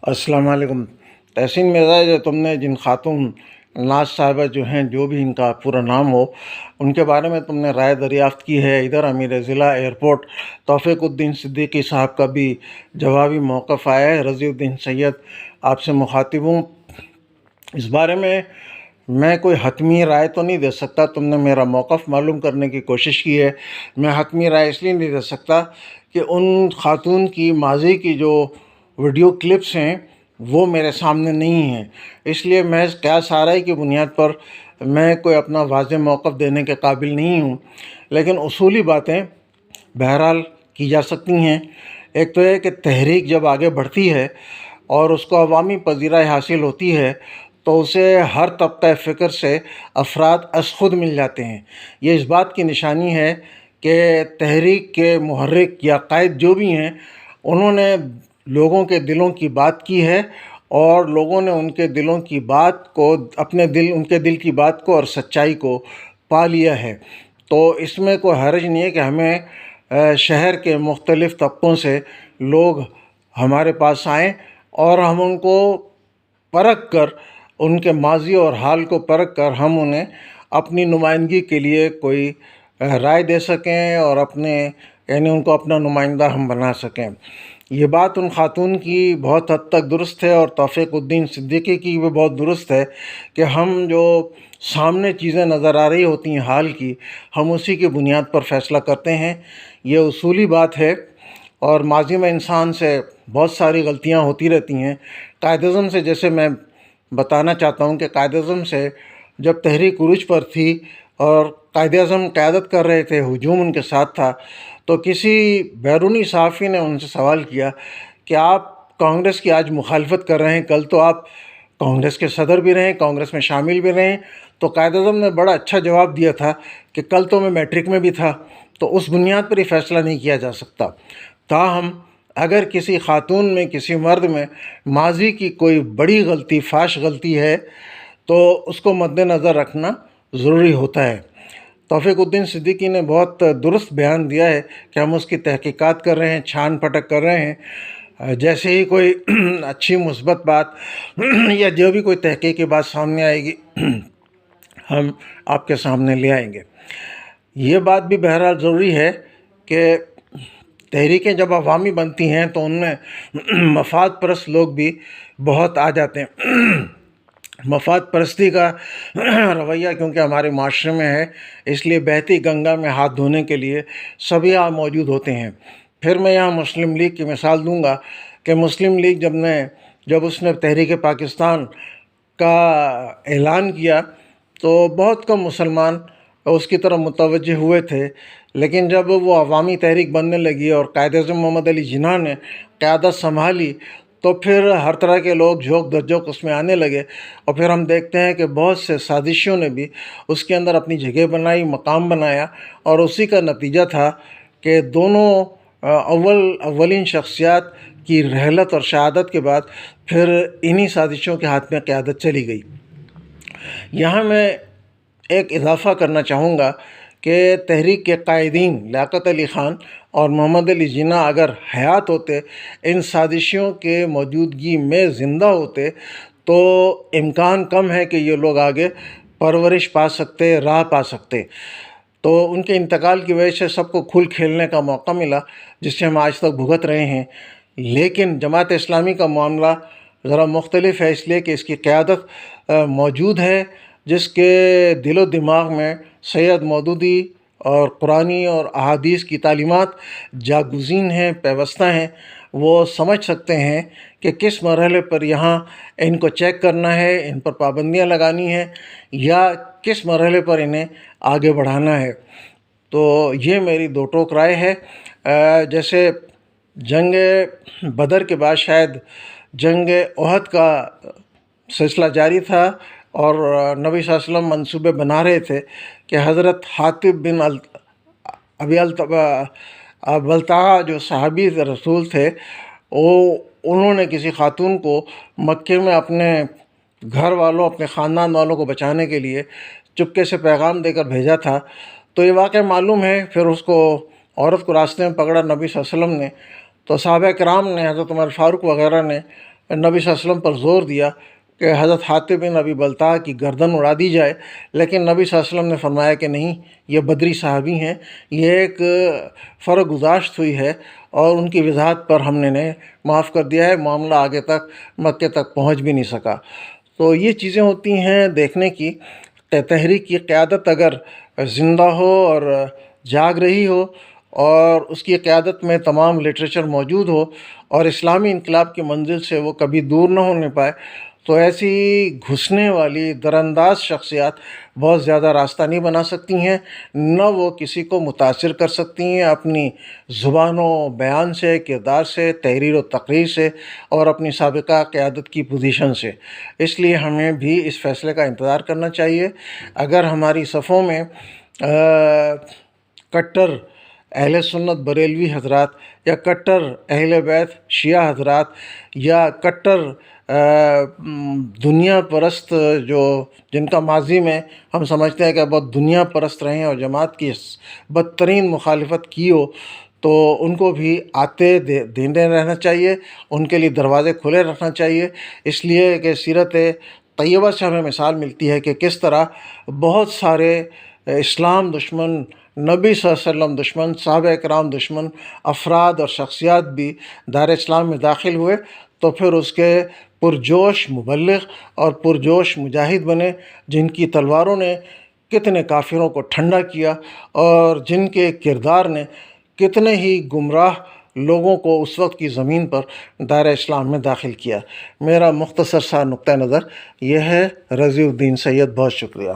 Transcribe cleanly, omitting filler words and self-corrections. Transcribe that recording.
السلام علیکم۔ تحسین مرزا، جو تم نے جن خاتون ناز صاحبہ جو ہیں، جو بھی ان کا پورا نام ہو، ان کے بارے میں تم نے رائے دریافت کی ہے، ادھر امیر ضلع ایئرپورٹ توفیق الدین صدیقی صاحب کا بھی جوابی موقف آیا ہے۔ رضی الدین سید آپ سے مخاطب ہوں۔ اس بارے میں کوئی حتمی رائے تو نہیں دے سکتا، تم نے میرا موقف معلوم کرنے کی کوشش کی ہے۔ میں حتمی رائے اس لیے نہیں دے سکتا کہ ان خاتون کی ماضی کی جو ویڈیو کلپس ہیں وہ میرے سامنے نہیں ہیں، اس لیے محض قیاس آرائی کی بنیاد پر میں کوئی اپنا واضح موقف دینے کے قابل نہیں ہوں۔ لیکن اصولی باتیں بہرحال کی جا سکتی ہیں۔ ایک تو یہ کہ تحریک جب آگے بڑھتی ہے اور اس کو عوامی پذیرائی حاصل ہوتی ہے تو اسے ہر طبقہ فکر سے افراد از خود مل جاتے ہیں۔ یہ اس بات کی نشانی ہے کہ تحریک کے محرک یا قائد جو بھی ہیں، انہوں نے لوگوں کے دلوں کی بات کی ہے اور لوگوں نے ان کے دلوں کی بات کو ان کے دل کی بات کو اور سچائی کو پا لیا ہے۔ تو اس میں کوئی حرج نہیں ہے کہ ہمیں شہر کے مختلف طبقوں سے لوگ ہمارے پاس آئیں اور ہم ان کو پرکھ کر، ان کے ماضی اور حال کو پرکھ کر ہم انہیں اپنی نمائندگی کے لیے کوئی رائے دے سکیں اور ان کو اپنا نمائندہ ہم بنا سکیں۔ یہ بات ان خاتون کی بہت حد تک درست ہے اور توفیق الدین صدیقی کی بھی بہت درست ہے کہ ہم جو سامنے چیزیں نظر آ رہی ہوتی ہیں حال کی، ہم اسی کی بنیاد پر فیصلہ کرتے ہیں۔ یہ اصولی بات ہے اور ماضی میں انسان سے بہت ساری غلطیاں ہوتی رہتی ہیں۔ قائد اعظم سے جیسے میں بتانا چاہتا ہوں کہ قائد اعظم سے جب تحریک عروج پر تھی اور قائد اعظم قیادت کر رہے تھے، ہجوم ان کے ساتھ تھا، تو کسی بیرونی صحافی نے ان سے سوال کیا کہ آپ کانگریس کی آج مخالفت کر رہے ہیں، کل تو آپ کانگریس کے صدر بھی رہے، کانگریس میں شامل بھی رہے۔ تو قائد اعظم نے بڑا اچھا جواب دیا تھا کہ کل تو میں میٹرک میں بھی تھا۔ تو اس بنیاد پر یہ فیصلہ نہیں کیا جا سکتا۔ تاہم اگر کسی خاتون میں، کسی مرد میں ماضی کی کوئی بڑی غلطی، فاش غلطی ہے تو اس کو مد نظر رکھنا ضروری ہوتا ہے۔ توفیق الدین صدیقی نے بہت درست بیان دیا ہے کہ ہم اس کی تحقیقات کر رہے ہیں، چھان پھٹک کر رہے ہیں۔ جیسے ہی کوئی اچھی مثبت بات یا جو بھی کوئی تحقیقی بات سامنے آئے گی ہم آپ کے سامنے لے آئیں گے۔ یہ بات بھی بہرحال ضروری ہے کہ تحریکیں جب عوامی بنتی ہیں تو ان میں مفاد پرست لوگ بھی بہت آ جاتے ہیں۔ مفاد پرستی کا رویہ کیونکہ ہمارے معاشرے میں ہے، اس لیے بہتی گنگا میں ہاتھ دھونے کے لیے سبھی موجود ہوتے ہیں۔ پھر میں یہاں مسلم لیگ کی مثال دوں گا کہ مسلم لیگ جب اس نے تحریک پاکستان کا اعلان کیا تو بہت کم مسلمان اس کی طرف متوجہ ہوئے تھے، لیکن جب وہ عوامی تحریک بننے لگی اور قائد اعظم محمد علی جناح نے قیادت سنبھالی تو پھر ہر طرح کے لوگ جھونک در جھونک اس میں آنے لگے، اور پھر ہم دیکھتے ہیں کہ بہت سے سازشوں نے بھی اس کے اندر اپنی جگہ بنائی، مقام بنایا، اور اسی کا نتیجہ تھا کہ دونوں اولین شخصیات کی رحلت اور شہادت کے بعد پھر انہی سازشوں کے ہاتھ میں قیادت چلی گئی۔ یہاں میں ایک اضافہ کرنا چاہوں گا کہ تحریک کے قائدین لیاقت علی خان اور محمد علی جناح اگر حیات ہوتے، ان سازشوں کے موجودگی میں زندہ ہوتے، تو امکان کم ہے کہ یہ لوگ آگے پرورش پا سکتے، راہ پا سکتے۔ تو ان کے انتقال کی وجہ سے سب کو کھل کھیلنے کا موقع ملا، جس سے ہم آج تک بھگت رہے ہیں۔ لیکن جماعت اسلامی کا معاملہ ذرا مختلف ہے، اس لیے کہ اس کی قیادت موجود ہے، جس کے دل و دماغ میں سید مودودی اور قرآنی اور احادیث کی تعلیمات جاگزین ہیں، پیوستہ ہیں۔ وہ سمجھ سکتے ہیں کہ کس مرحلے پر یہاں ان کو چیک کرنا ہے، ان پر پابندیاں لگانی ہیں، یا کس مرحلے پر انہیں آگے بڑھانا ہے۔ تو یہ میری دو ٹوک رائے ہے۔ جیسے جنگ بدر کے بعد شاید جنگ احد کا سلسلہ جاری تھا اور نبی صلی اللہ علیہ وسلم منصوبے بنا رہے تھے کہ حضرت حاطب بن ابی بلتعہ جو صحابی رسول تھے، انہوں نے کسی خاتون کو مکے میں اپنے گھر والوں، اپنے خاندان والوں کو بچانے کے لیے چپکے سے پیغام دے کر بھیجا تھا۔ تو یہ واقعہ معلوم ہے، پھر اس کو عورت کو راستے میں پکڑا نبی صلی اللہ علیہ وسلم نے، تو صحابہ کرام نے، حضرت عمر فاروق وغیرہ نے نبی صلی اللہ علیہ وسلم پر زور دیا کہ حضرت حاطب بن ابی بلتع کی گردن اڑا دی جائے، لیکن نبی صلی اللہ علیہ وسلم نے فرمایا کہ نہیں، یہ بدری صحابی ہیں، یہ ایک فرق گزاشت ہوئی ہے اور ان کی وضاحت پر ہم نے معاف کر دیا ہے، معاملہ آگے تک مکے تک پہنچ بھی نہیں سکا۔ تو یہ چیزیں ہوتی ہیں دیکھنے کی۔ تحریک کی قیادت اگر زندہ ہو اور جاگ رہی ہو اور اس کی قیادت میں تمام لٹریچر موجود ہو اور اسلامی انقلاب کی منزل سے وہ کبھی دور نہ ہونے پائے، تو ایسی گھسنے والی درانداز شخصیات بہت زیادہ راستہ نہیں بنا سکتی ہیں، نہ وہ کسی کو متاثر کر سکتی ہیں اپنی زبان و بیان سے، کردار سے، تحریر و تقریر سے اور اپنی سابقہ قیادت کی پوزیشن سے۔ اس لیے ہمیں بھی اس فیصلے کا انتظار کرنا چاہیے۔ اگر ہماری صفوں میں کٹر اہل سنت بریلوی حضرات یا کٹر اہل بیت شیعہ حضرات یا کٹر دنیا پرست جن کا ماضی میں ہم سمجھتے ہیں کہ بہت دنیا پرست رہے ہیں اور جماعت کی بدترین مخالفت کی ہو، تو ان کو بھی آتے دینے رہنا چاہیے، ان کے لیے دروازے کھلے رکھنا چاہیے، اس لیے کہ سیرت طیبہ سے ہمیں مثال ملتی ہے کہ کس طرح بہت سارے اسلام دشمن، نبی صلی اللہ علیہ وسلم دشمن، صحابہ اکرام دشمن افراد اور شخصیات بھی دار اسلام میں داخل ہوئے، تو پھر اس کے پرجوش مبلغ اور پرجوش مجاہد بنے، جن کی تلواروں نے کتنے کافروں کو ٹھنڈا کیا اور جن کے کردار نے کتنے ہی گمراہ لوگوں کو اس وقت کی زمین پر دائرہ اسلام میں داخل کیا۔ میرا مختصر سا نقطہ نظر یہ ہے۔ رضی الدین سید، بہت شکریہ۔